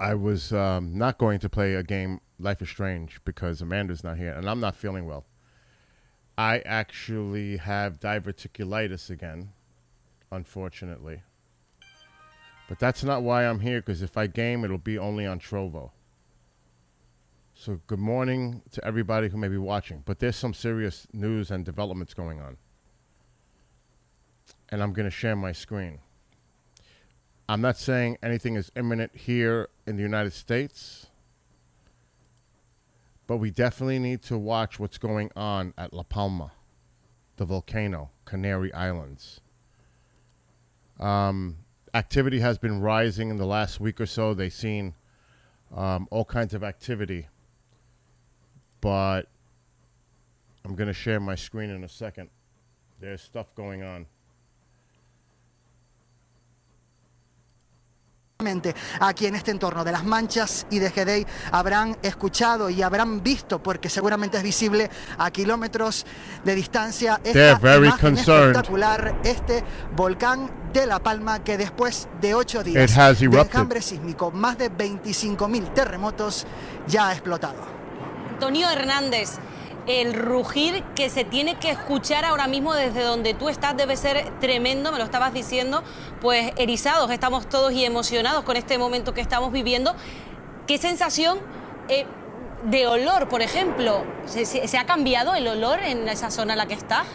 I was not going to play a game, Life is Strange, because Amanda's not here, and I'm not feeling well. I actually have diverticulitis again, unfortunately. But that's not why I'm here, because if I game, it'll be only on Trovo. So good morning to everybody who may be watching. But there's some serious news and developments going on. And I'm going to share my screen. I'm not saying anything is imminent here in the United States, but we definitely need to watch what's going on at La Palma, the Volcano, Canary Islands. Activity has been rising in the last week or so. They've seen all kinds of activity, but I'm going to share my screen in a second. There's stuff going on. Aquí en este entorno de las Manchas y de Gedei habrán escuchado y habrán visto, porque seguramente es visible a kilómetros de distancia, esta imagen espectacular, este volcán de La Palma que después de 8 días de enjambre sísmico, más de 25.000 terremotos, ya ha explotado. Antonio Hernández, el rugir que se tiene que escuchar ahora mismo desde donde tú estás debe ser tremendo, me lo estabas diciendo, pues erizados estamos todos y emocionados con este momento que estamos viviendo. ¿Qué sensación de olor, por ejemplo? ¿Se ha cambiado el olor en esa zona en la que estás?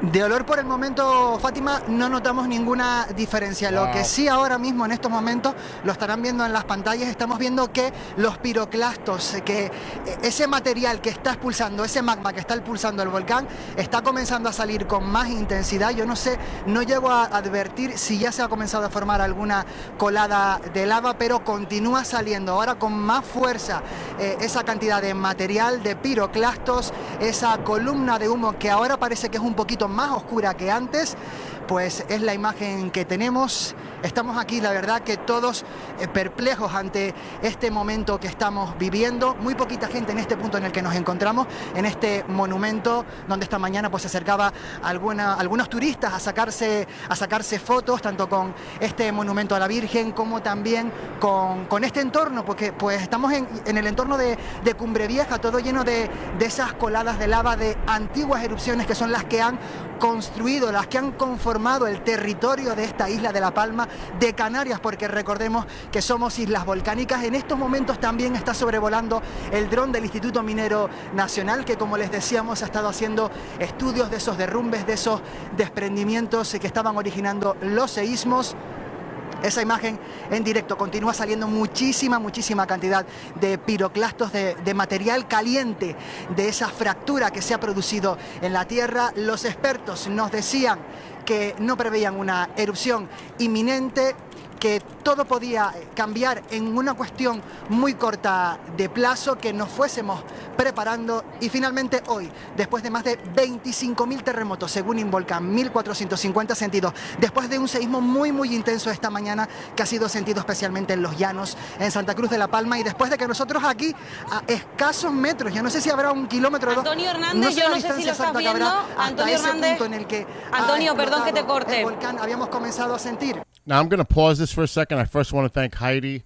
De olor por el momento, Fátima, no notamos ninguna diferencia. Wow. Lo que sí ahora mismo en estos momentos, lo estarán viendo en las pantallas, estamos viendo que los piroclastos, que ese material que está expulsando, ese magma que está expulsando el volcán, está comenzando a salir con más intensidad. Yo no sé, no llego a advertir si ya se ha comenzado a formar alguna colada de lava, pero continúa saliendo ahora con más fuerza esa cantidad de material, de piroclastos, esa columna de humo que ahora parece que es un poquito más oscura que antes, pues es la imagen que tenemos. Estamos aquí, la verdad que todos perplejos ante este momento que estamos viviendo. Muy poquita gente en este punto en el que nos encontramos, en este monumento donde esta mañana pues se acercaba algunos turistas a sacarse fotos, tanto con este monumento a la Virgen como también con este entorno, porque pues estamos en el entorno de Cumbre Vieja, todo lleno de esas coladas de lava de antiguas erupciones que son las que han construido, las que han conformado el territorio de esta isla de La Palma, de Canarias, porque recordemos que somos islas volcánicas. En estos momentos también está sobrevolando el dron del Instituto Minero Nacional, que como les decíamos ha estado haciendo estudios de esos derrumbes, de esos desprendimientos que estaban originando los seísmos. Esa imagen en directo, continúa saliendo muchísima cantidad de piroclastos, de material caliente, de esa fractura que se ha producido en la Tierra. Los expertos nos decían que no preveían una erupción inminente, que todo podía cambiar en una cuestión muy corta de plazo, que nos fuésemos preparando, y finalmente hoy, después de más de 25.000 terremotos, según Involcan, 1.450 sentidos, después de un seísmo muy intenso esta mañana, que ha sido sentido especialmente en los llanos, en Santa Cruz de la Palma, y después de que nosotros aquí, a escasos metros, yo no sé si habrá 1 kilómetro o 2, Antonio Hernández, yo no sé si lo estás viendo, Antonio Hernández, en el que Antonio, perdón que te corte. El volcán, habíamos comenzado a sentir. Now, I'm going to pause this for a second. I first want to thank Heidi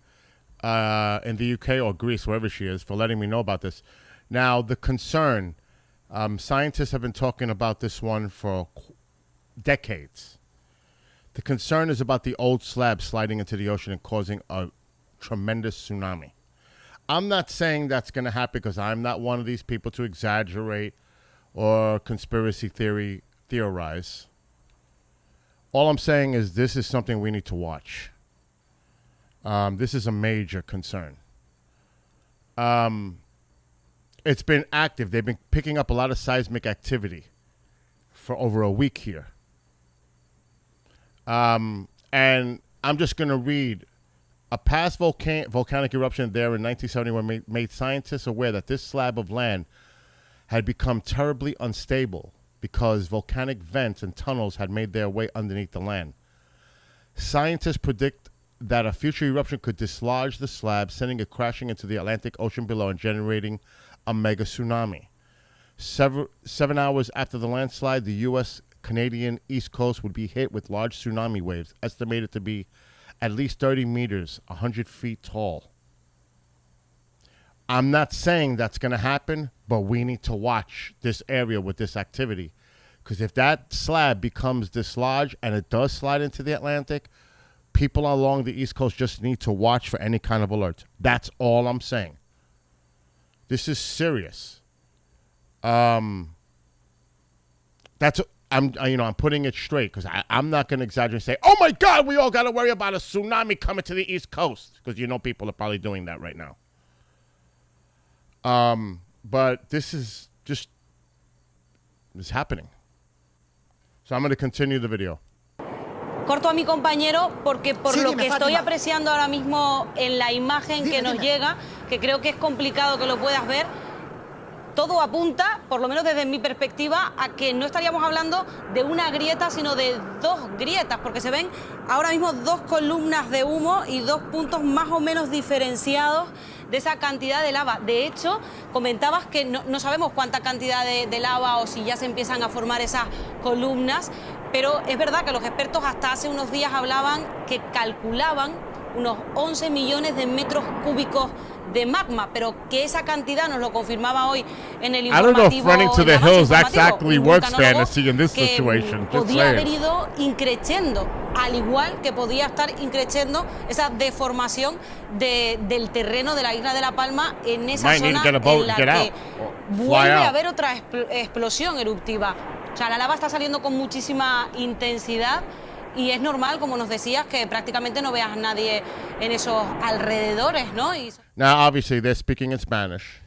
in the UK or Greece, wherever she is, for letting me know about this. Now, the concern, scientists have been talking about this one for decades. The concern is about the old slab sliding into the ocean and causing a tremendous tsunami. I'm not saying that's going to happen, because I'm not one of these people to exaggerate or conspiracy theorize. All I'm saying is this is something we need to watch. This is a major concern. It's been active. They've been picking up a lot of seismic activity for over a week here. And I'm just going to read. A past volcanic eruption there in 1971 made scientists aware that this slab of land had become terribly unstable because volcanic vents and tunnels had made their way underneath the land. Scientists predict that a future eruption could dislodge the slab, sending it crashing into the Atlantic Ocean below and generating a mega tsunami. 7 hours after the landslide, the U.S. Canadian East Coast would be hit with large tsunami waves, estimated to be at least 30 meters, 100 feet tall. I'm not saying that's going to happen, but we need to watch this area with this activity. Because if that slab becomes dislodged and it does slide into the Atlantic, people along the East Coast just need to watch for any kind of alerts. That's all I'm saying. This is serious. I'm putting it straight because I'm not going to exaggerate and say, oh my God, we all got to worry about a tsunami coming to the East Coast, because people are probably doing that right now. But this is just it's happening. So I'm going to continue the video. Corto a mi compañero porque por Sí, lo dime, que estoy Fátima. apreciando ahora mismo en la imagen Dime, que nos dime. llega, que creo que es complicado que lo puedas ver, todo apunta, por lo menos desde mi perspectiva, a que no estaríamos hablando de una grieta, sino de dos grietas, porque se ven ahora mismo dos columnas de humo y dos puntos más o menos diferenciados de esa cantidad de lava. De hecho, comentabas que no sabemos cuánta cantidad de lava o si ya se empiezan a formar esas columnas, pero es verdad que los expertos hasta hace unos días hablaban que calculaban unos 11 millones de metros cúbicos de magma, pero que esa cantidad nos lo confirmaba hoy en el I don't know if informativo. running to en the la marcha hills informativa, exactly un works vulcanólogo fantasy in this que situation. Just podía haber saying. ido increciendo, al igual que podía estar increciendo esa deformación del terreno de la isla de La Palma en esa Might need to zona get a boat en la and get que out, or fly vuelve out. a haber otra explosión eruptiva. O sea, la lava está saliendo con muchísima intensidad y es normal, como nos decías, que prácticamente no veas a nadie en esos alrededores, ¿no? Now, obviously, they're speaking in Spanish.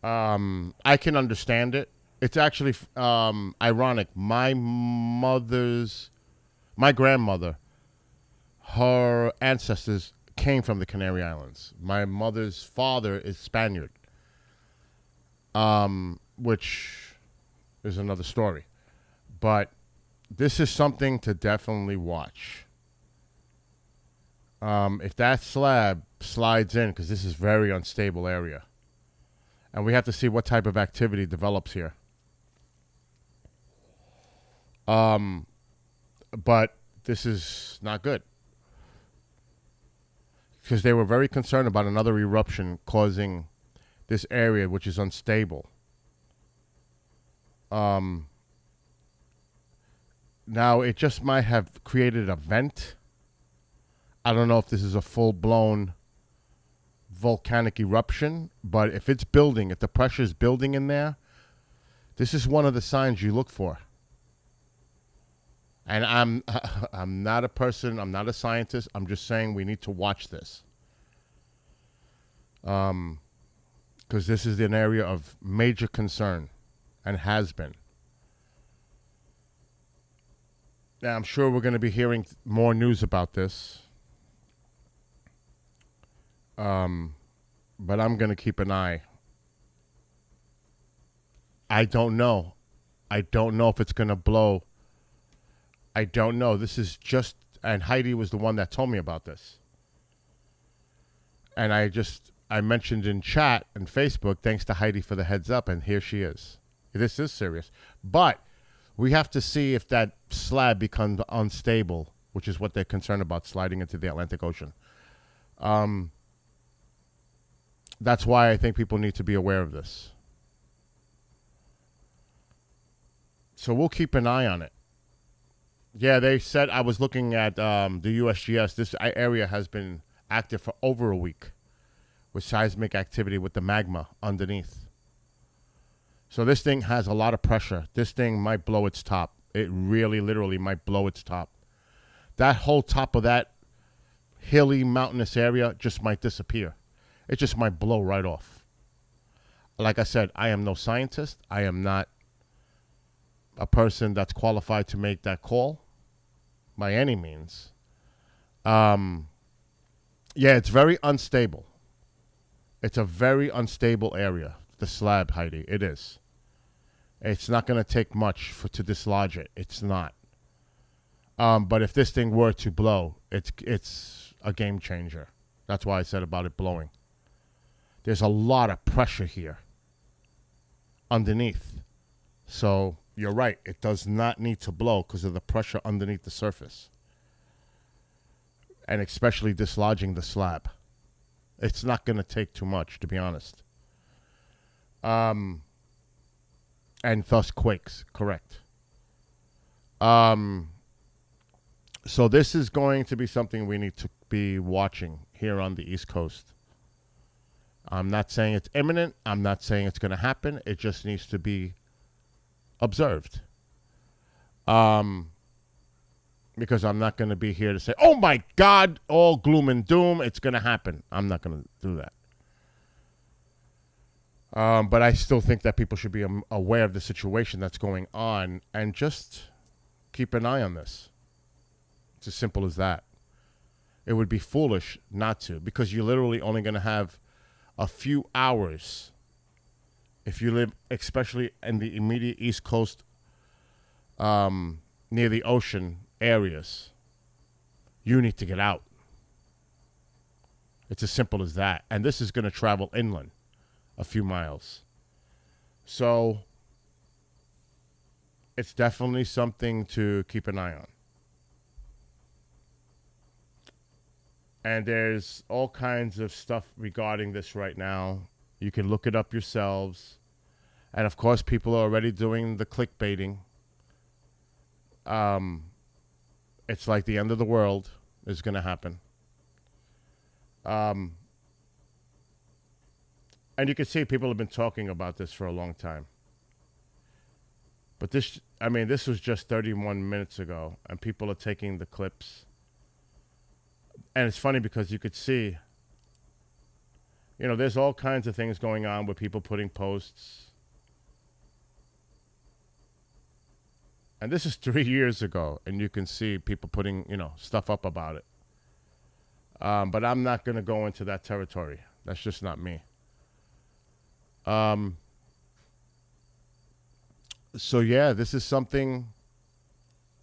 I can understand it. It's actually ironic. My grandmother, her ancestors came from the Canary Islands. My mother's father is Spaniard, which is another story. But this is something to definitely watch. If that slab slides in, because this is very unstable area, and we have to see what type of activity develops here. But this is not good, because they were very concerned about another eruption causing this area, which is unstable. Now, it just might have created a vent. I don't know if this is a full-blown volcanic eruption, but if it's building, if the pressure is building in there, this is one of the signs you look for. And I'm not a person, I'm not a scientist, I'm just saying we need to watch this. Because this is an area of major concern, and has been. Now, I'm sure we're going to be hearing more news about this. But I'm going to keep an eye. I don't know. I don't know if it's going to blow. I don't know. This is just, and Heidi was the one that told me about this. And I mentioned in chat and Facebook, thanks to Heidi for the heads up, and here she is. This is serious. But we have to see if that slab becomes unstable, which is what they're concerned about, sliding into the Atlantic Ocean. That's why I think people need to be aware of this. So we'll keep an eye on it. Yeah, they said, I was looking at the USGS. This area has been active for over a week with seismic activity with the magma underneath. So this thing has a lot of pressure. This thing might blow its top. It really, literally might blow its top. That whole top of that hilly, mountainous area just might disappear. It just might blow right off. Like I said, I am no scientist. I am not a person that's qualified to make that call by any means. Yeah, it's very unstable. It's a very unstable area, the slab, Heidi. It is. It's not going to take much to dislodge it. It's not. But if this thing were to blow, it's a game changer. That's why I said about it blowing. There's a lot of pressure here underneath. So, you're right. It does not need to blow because of the pressure underneath the surface. And especially dislodging the slab. It's not going to take too much, to be honest. And thus quakes, correct. So this is going to be something we need to be watching here on the East Coast. I'm not saying it's imminent. I'm not saying it's going to happen. It just needs to be observed. Because I'm not going to be here to say, oh my God, all gloom and doom, it's going to happen. I'm not going to do that. But I still think that people should be aware of the situation that's going on and just keep an eye on this. It's as simple as that. It would be foolish not to, because you're literally only going to have a few hours if you live, especially in the immediate East Coast, near the ocean areas. You need to get out. It's as simple as that. And this is going to travel inland a few miles. So it's definitely something to keep an eye on. And there's all kinds of stuff regarding this right now. You can look it up yourselves. And of course, people are already doing the clickbaiting. It's like the end of the world is going to happen. And you can see people have been talking about this for a long time. But this was just 31 minutes ago, and people are taking the clips. And it's funny because you could see, there's all kinds of things going on with people putting posts. And this is 3 years ago, and you can see people putting, stuff up about it. But I'm not going to go into that territory. That's just not me. So, yeah, this is something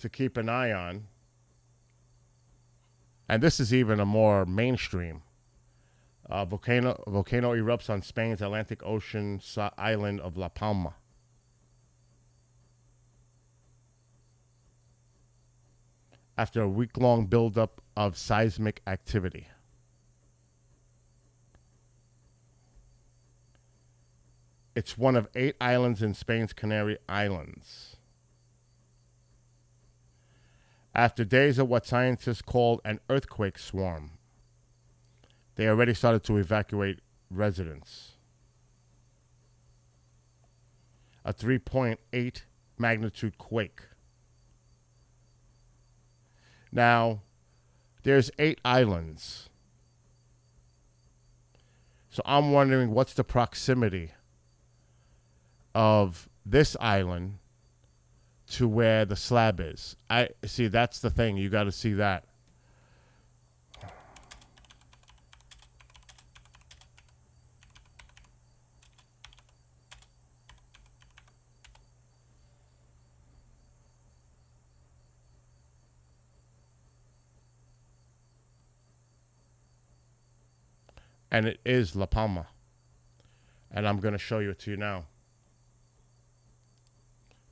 to keep an eye on. And this is even a more mainstream. Volcano erupts on Spain's Atlantic Ocean island of La Palma. After a week-long buildup of seismic activity. It's one of 8 islands in Spain's Canary Islands. After days of what scientists called an earthquake swarm, they already started to evacuate residents. A 3.8 magnitude quake. Now, there's 8 islands. So I'm wondering what's the proximity of this island to where the slab is. I see, that's the thing. You got to see that. And it is La Palma. And I'm going to show you it to you now.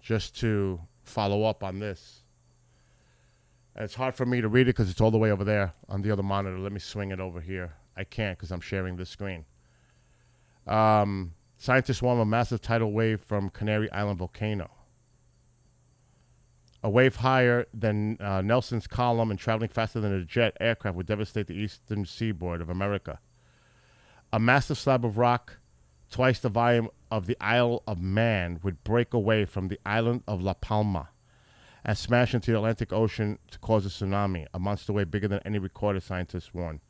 Just to follow up on this. And it's hard for me to read it because it's all the way over there on the other monitor. Let me swing it over here. I can't because I'm sharing this screen. Scientists warn of a massive tidal wave from Canary Island volcano. A wave higher than Nelson's column and traveling faster than a jet aircraft would devastate the eastern seaboard of America. A massive slab of rock, twice the volume of the Isle of Man, would break away from the island of La Palma and smash into the Atlantic Ocean to cause a tsunami, a monster wave bigger than any recorded, scientists warn.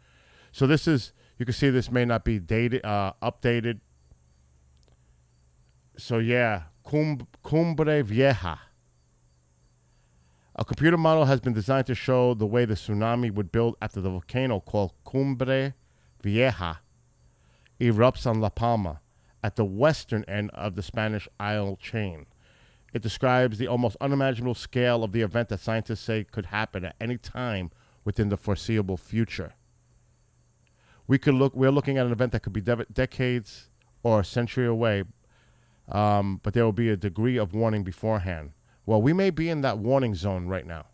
So this is, you can see this may not be dated, updated. So yeah, Cumbre Vieja. A computer model has been designed to show the way the tsunami would build after the volcano called Cumbre Vieja erupts on La Palma at the western end of the Spanish Isle chain. It describes the almost unimaginable scale of the event that scientists say could happen at any time within the foreseeable future. We're looking at an event that could be decades or a century away, but there will be a degree of warning beforehand. Well, we may be in that warning zone right now.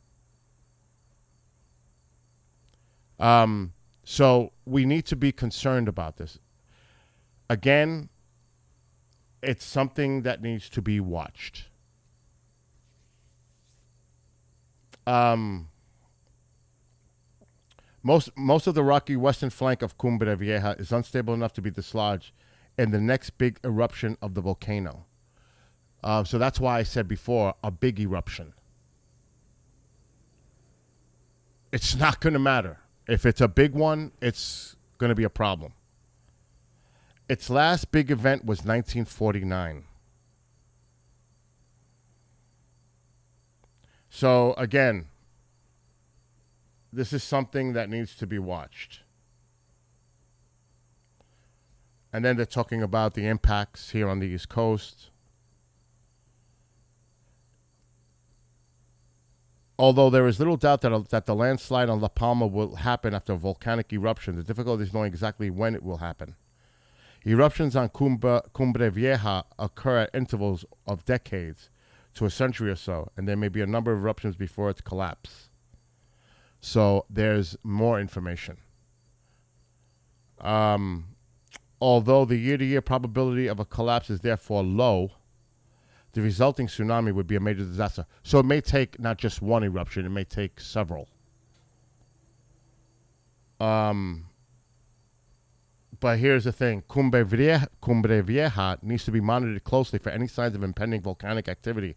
So we need to be concerned about this. Again, it's something that needs to be watched. Most of the rocky western flank of Cumbre Vieja is unstable enough to be dislodged in the next big eruption of the volcano. So that's why I said before, a big eruption. It's not going to matter. If it's a big one, it's going to be a problem. Its last big event was 1949. So again, this is something that needs to be watched. And then they're talking about the impacts here on the East Coast. Although there is little doubt that the landslide on La Palma will happen after a volcanic eruption, the difficulty is knowing exactly when it will happen. Eruptions on Cumbre Vieja occur at intervals of decades to a century or so, and there may be a number of eruptions before its collapse. So there's more information. Although the year-to-year probability of a collapse is therefore low, the resulting tsunami would be a major disaster. So it may take not just one eruption, it may take several. But here's the thing. Cumbre Vieja needs to be monitored closely for any signs of impending volcanic activity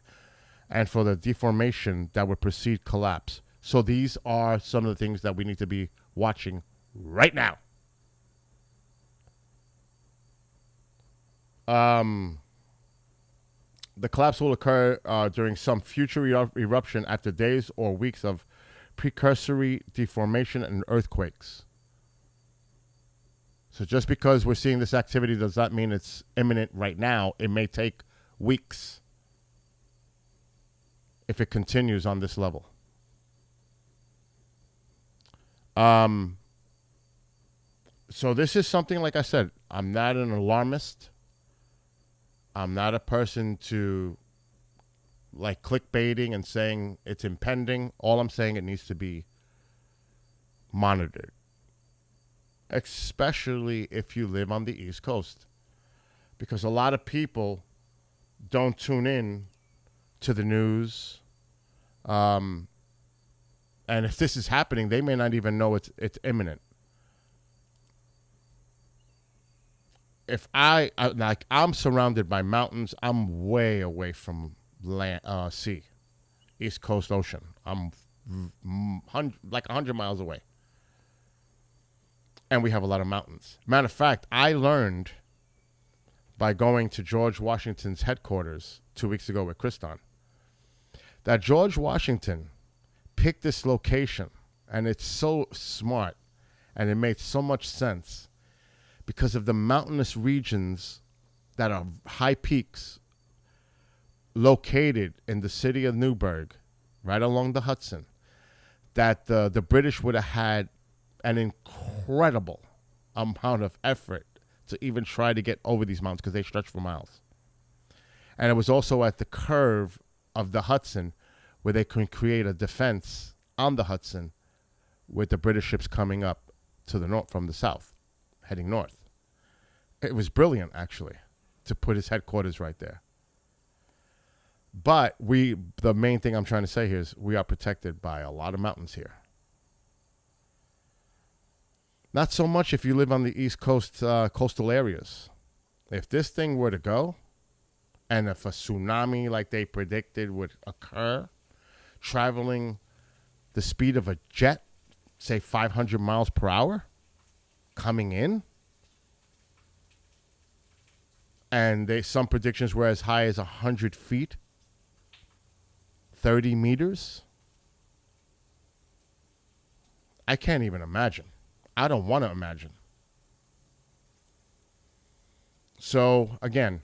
and for the deformation that would precede collapse. So these are some of the things that we need to be watching right now. The collapse will occur during some future eruption after days or weeks of precursory deformation and earthquakes. So just because we're seeing this activity does not mean it's imminent right now. It may take weeks if it continues on this level. So this is something, like I said, I'm not an alarmist. I'm not a person to like clickbaiting and saying it's impending. All I'm saying, it needs to be monitored, especially if you live on the East Coast, because a lot of people don't tune in to the news. And if this is happening, they may not even know it's imminent. If I'm surrounded by mountains, I'm way away from land, sea, East Coast Ocean. I'm like 100 miles away. And we have a lot of mountains. Matter of fact, I learned by going to George Washington's headquarters 2 weeks ago with Kriston that George Washington picked this location, and it's so smart, and it made so much sense because of the mountainous regions that are high peaks located in the city of Newburgh, right along the Hudson, that the British would have had an incredible amount of effort to even try to get over these mountains because they stretch for miles. And it was also at the curve of the Hudson where they could create a defense on the Hudson with the British ships coming up to the north from the south, heading north. It was brilliant, actually, to put his headquarters right there. But the main thing I'm trying to say here is we are protected by a lot of mountains here. Not so much if you live on the East Coast coastal areas. If this thing were to go, and if a tsunami like they predicted would occur, traveling the speed of a jet, say 500 miles per hour, coming in, and some predictions were as high as 100 feet, 30 meters. I can't even imagine. I don't want to imagine. So, again,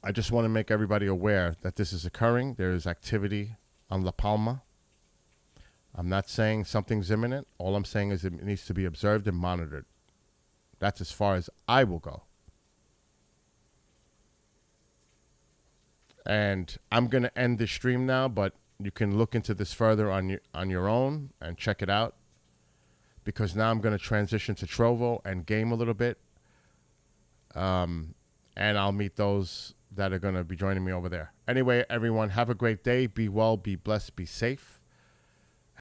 I just want to make everybody aware that this is occurring. There is activity on La Palma. I'm not saying something's imminent. All I'm saying is it needs to be observed and monitored. That's as far as I will go. And I'm going to end the stream now, but you can look into this further on your own and check it out. Because now I'm going to transition to Trovo and game a little bit. And I'll meet those that are going to be joining me over there. Anyway, everyone, have a great day. Be well, be blessed, be safe.